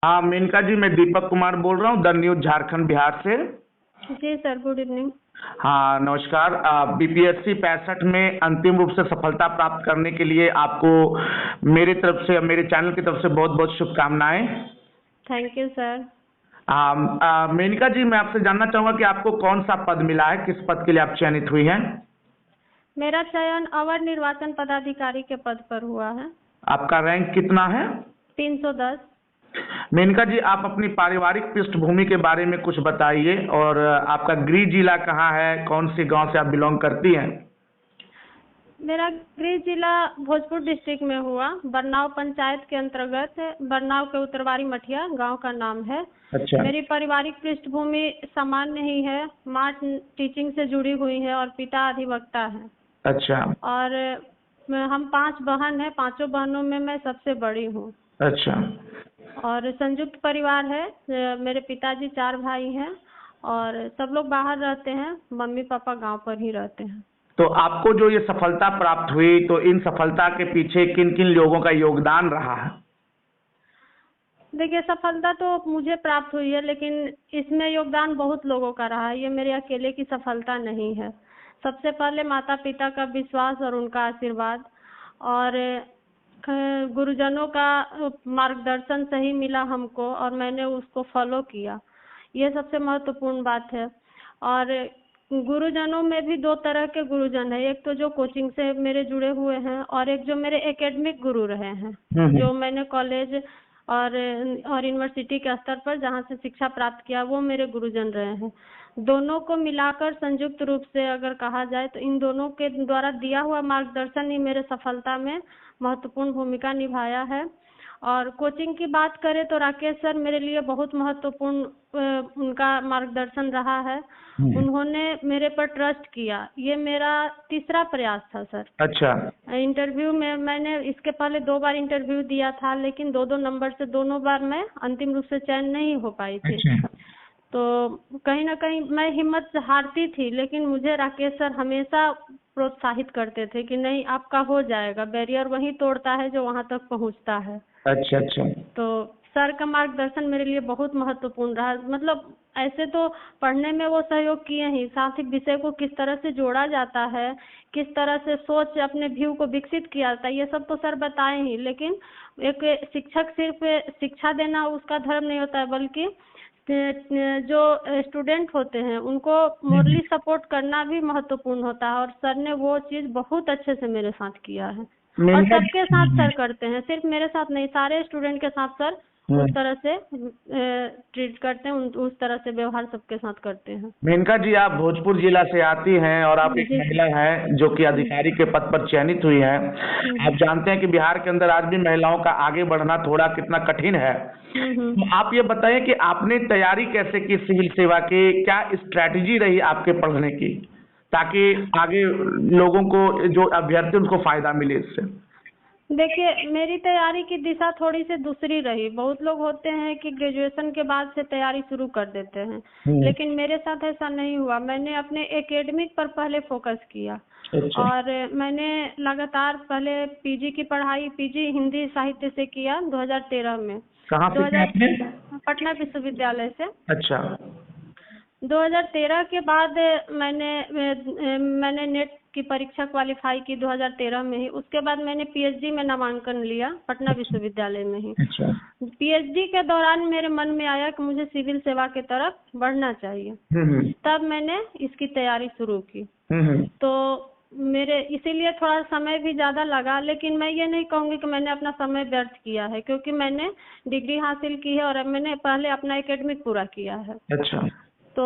हाँ मेनका जी, मैं दीपक कुमार बोल रहा हूँ द न्यूज झारखंड बिहार से। जी सर, गुड इवनिंग। हाँ नमस्कार। बीपीएससी 65 में अंतिम रूप से सफलता प्राप्त करने के लिए आपको मेरे तरफ से, मेरे चैनल की तरफ से बहुत बहुत शुभकामनाएं। Thank you sir. Menaka ji, मैं आपसे जानना चाहूंगा कि आपको कौन सा पद मिला है, किस पद के लिए आप चयनित हुई हैं? मेरा चयन अवर निर्वाचन पदाधिकारी के पद पर हुआ है। आपका रैंक कितना है? 310। मेनका जी, आप अपनी पारिवारिक पृष्ठभूमि के बारे में कुछ बताइए और आपका गृह जिला कहाँ है, कौन से गांव से आप बिलोंग करती हैं? मेरा गृह जिला भोजपुर डिस्ट्रिक्ट में हुआ, बरनाव पंचायत के अंतर्गत है। बरनाव के उत्तरवारी मठिया गांव का नाम है। अच्छा। मेरी पारिवारिक पृष्ठभूमि सामान्य ही है, माँ टीचिंग से जुड़ी हुई है और पिता अधिवक्ता है। अच्छा। और हम 5 बहन हैं, 5 बहनों में मैं सबसे बड़ी हूँ। अच्छा। और संयुक्त परिवार है। मेरे पिताजी 4 भाई हैं और सब लोग बाहर रहते हैं, मम्मी पापा गांव पर ही रहते हैं। तो आपको जो ये सफलता प्राप्त हुई, तो इन सफलता के पीछे किन किन लोगों का योगदान रहा है? देखिए, सफलता तो मुझे प्राप्त हुई है, लेकिन इसमें योगदान बहुत लोगों का रहा है। ये मेरे अकेले की सफलता नहीं है। सबसे पहले माता पिता का विश्वास और उनका आशीर्वाद, और गुरुजनों का मार्गदर्शन सही मिला हमको और मैंने उसको फॉलो किया। ये सबसे महत्वपूर्ण बात है। और गुरुजनों में भी 2 तरह के गुरुजन है। एक तो जो कोचिंग से मेरे जुड़े हुए हैं और एक जो मेरे एकेडमिक गुरु रहे हैं, जो मैंने कॉलेज और यूनिवर्सिटी के स्तर पर जहाँ से शिक्षा प्राप्त किया, वो मेरे गुरुजन रहे हैं। दोनों को मिलाकर संयुक्त रूप से अगर कहा जाए तो इन दोनों के द्वारा दिया हुआ मार्गदर्शन ही मेरे सफलता में महत्वपूर्ण भूमिका निभाया है। और कोचिंग की बात करें तो राकेश सर मेरे लिए बहुत महत्वपूर्ण उनका मार्गदर्शन रहा है। उन्होंने मेरे पर ट्रस्ट किया। ये मेरा तीसरा प्रयास था सर। अच्छा। इंटरव्यू में मैंने इसके पहले 2 बार इंटरव्यू दिया था, लेकिन 2-2 नंबर से दोनों बार मैं अंतिम रूप से चयन नहीं हो पाई थी। अच्छा। तो कहीं ना कहीं मैं हिम्मत हारती थी, लेकिन मुझे राकेश सर हमेशा प्रोत्साहित करते थे कि नहीं, आपका हो जाएगा। बैरियर वही तोड़ता है जो वहां तक पहुंचता है। अच्छा। अच्छा। तो सर का मार्गदर्शन मेरे लिए बहुत महत्वपूर्ण रहा। मतलब ऐसे तो पढ़ने में वो सहयोग किए ही, साथ ही विषय को किस तरह से जोड़ा जाता है, किस तरह से सोच अपने व्यू को विकसित किया जाता है, ये सब तो सर बताए ही। लेकिन एक शिक्षक सिर्फ शिक्षा देना उसका धर्म नहीं होता है, बल्कि जो स्टूडेंट होते हैं उनको मोरली सपोर्ट करना भी महत्वपूर्ण होता है। और सर ने वो चीज बहुत अच्छे से मेरे साथ किया है और सबके साथ सर करते हैं, सिर्फ मेरे साथ नहीं, सारे स्टूडेंट के साथ सर उस तरह से ट्रीट करते हैं, उस तरह से व्यवहार सबके साथ करते हैं। मेनका जी, आप भोजपुर जिला से आती हैं और आप एक महिला हैं जो कि अधिकारी के पद पर चयनित हुई हैं। आप जानते हैं कि बिहार के अंदर आज भी महिलाओं का आगे बढ़ना थोड़ा कितना कठिन है। तो आप ये बताइए कि आपने तैयारी कैसे की सिविल सेवा की, क्या स्ट्रैटेजी रही आपके पढ़ने की, ताकि आगे लोगों को, जो अभ्यर्थी, उनको फायदा मिले इससे? देखिए, मेरी तैयारी की दिशा थोड़ी सी दूसरी रही। बहुत लोग होते हैं कि ग्रेजुएशन के बाद से तैयारी शुरू कर देते हैं, लेकिन मेरे साथ ऐसा नहीं हुआ। मैंने अपने एकेडमिक पर पहले फोकस किया। अच्छा। और मैंने लगातार पहले पीजी की पढ़ाई, पीजी हिंदी साहित्य से किया 2013 में। कहाँ से किया आपने? पटना विश्वविद्यालय से। अच्छा। 2013 के बाद मैंने नेट की परीक्षा क्वालिफाई की 2013 में ही। उसके बाद मैंने पीएचडी में नामांकन लिया पटना विश्वविद्यालय में ही। अच्छा। पीएचडी के दौरान मेरे मन में आया कि मुझे सिविल सेवा की तरफ बढ़ना चाहिए। तब मैंने इसकी तैयारी शुरू की। तो मेरे इसीलिए थोड़ा समय भी ज्यादा लगा, लेकिन मैं ये नहीं कहूंगी कि मैंने अपना समय व्यर्थ किया है, क्योंकि मैंने डिग्री हासिल की है और मैंने पहले अपना एकेडमिक पूरा किया है। अच्छा। तो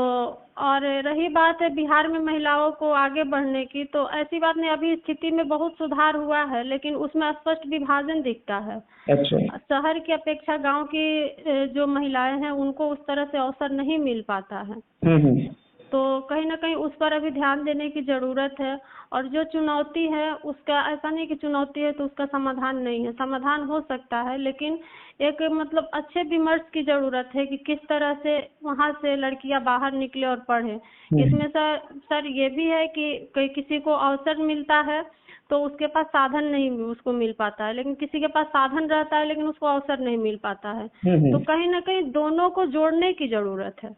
और रही बात है बिहार में महिलाओं को आगे बढ़ने की, तो ऐसी बात नहीं, अभी स्थिति में बहुत सुधार हुआ है, लेकिन उसमें स्पष्ट विभाजन दिखता है। अच्छा। शहर की अपेक्षा गांव की जो महिलाएं हैं उनको उस तरह से अवसर नहीं मिल पाता है। तो कहीं ना कहीं उस पर अभी ध्यान देने की जरूरत है। और जो चुनौती है उसका, ऐसा नहीं कि चुनौती है तो उसका समाधान नहीं है, समाधान हो सकता है, लेकिन एक मतलब अच्छे विमर्श की जरूरत है कि किस तरह से वहां से लड़कियां बाहर निकले और पढ़े। इसमें सर ये भी है कि किसी को अवसर मिलता है तो उसके पास साधन नहीं उसको मिल पाता है, लेकिन किसी के पास साधन रहता है लेकिन उसको अवसर नहीं मिल पाता है। तो कहीं ना कहीं दोनों को जोड़ने की जरूरत है,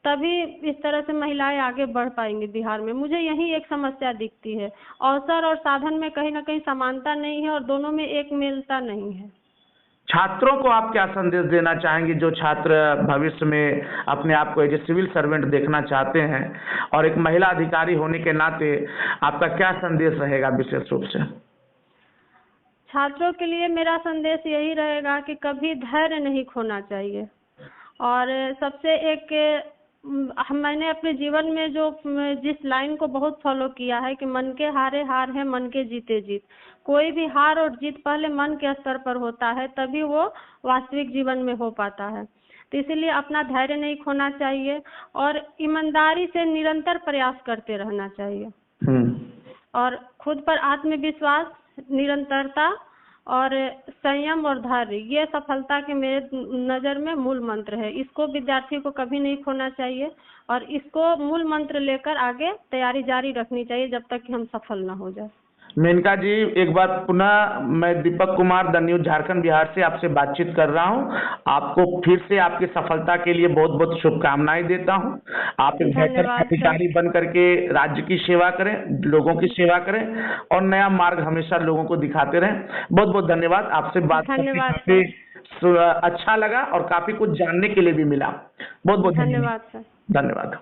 तभी इस तरह से महिलाएं आगे बढ़ पाएंगी बिहार में। मुझे यही एक समस्या दिखती है, अवसर और साधन में कहीं ना कहीं समानता नहीं है और दोनों में एक मेलता नहीं है। छात्रों को आप क्या संदेश देना चाहेंगे, जो छात्र भविष्य में अपने आप को एज ए सिविल सर्वेंट देखना चाहते हैं, और एक महिला अधिकारी होने के नाते आपका क्या संदेश रहेगा विशेष रूप से? छात्रों के लिए मेरा संदेश यही रहेगा कि कभी धैर्य नहीं खोना चाहिए, और सबसे एक मैंने अपने जीवन में जो जिस लाइन को बहुत फॉलो किया है कि मन के हारे हार है, मन के जीते जीत। कोई भी हार और जीत पहले मन के स्तर पर होता है, तभी वो वास्तविक जीवन में हो पाता है। तो इसीलिए अपना धैर्य नहीं खोना चाहिए और ईमानदारी से निरंतर प्रयास करते रहना चाहिए, और खुद पर आत्मविश्वास, निरंतरता और संयम और धैर्य, ये सफलता के मेरे नज़र में मूल मंत्र है। इसको विद्यार्थी को कभी नहीं खोना चाहिए और इसको मूल मंत्र लेकर आगे तैयारी जारी रखनी चाहिए जब तक कि हम सफल ना हो जाए। मेनका जी, एक बार पुनः मैं दीपक कुमार, द न्यूज़ झारखंड बिहार से आपसे बातचीत कर रहा हूं। आपको फिर से आपकी सफलता के लिए बहुत बहुत शुभकामनाएं देता हूं। आप एक बेहतर अधिकारी बन करके राज्य की सेवा करें, लोगों की सेवा करें और नया मार्ग हमेशा लोगों को दिखाते रहें। बहुत बहुत धन्यवाद। आपसे बात करके काफी अच्छा लगा और काफी कुछ जानने के लिए भी मिला। बहुत बहुत धन्यवाद सर। धन्यवाद।